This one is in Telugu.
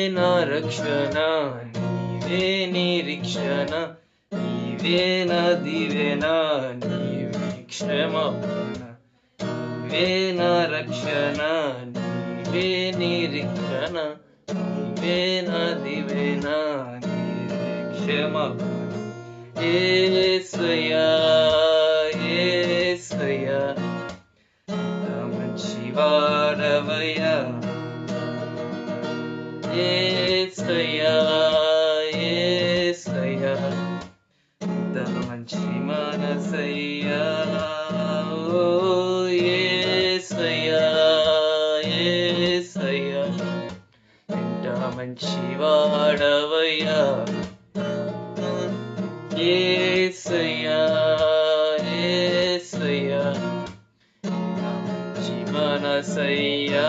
నా రక్షణ, నీవే నిరీక్షణ, నీవే నా దీవెన, నీవే క్షమాపణ. నీవే నా రక్షణ, నీవే నిరీక్షణ, నీవే నా దీవెన, నీవే క్షమాపణ. యేసయ్యా యేసయ్యా నా మంచివాడవయ్యా. యేసయ్యా యేసయ్యా ఇంత మంచి మనసయ్యా. ఓ యేసయ్యా యేసయ్యా ఇంత మంచివాడవయ్యా. యేసయ్యా యేసయ్యా నా మంచి మనసయ్యా.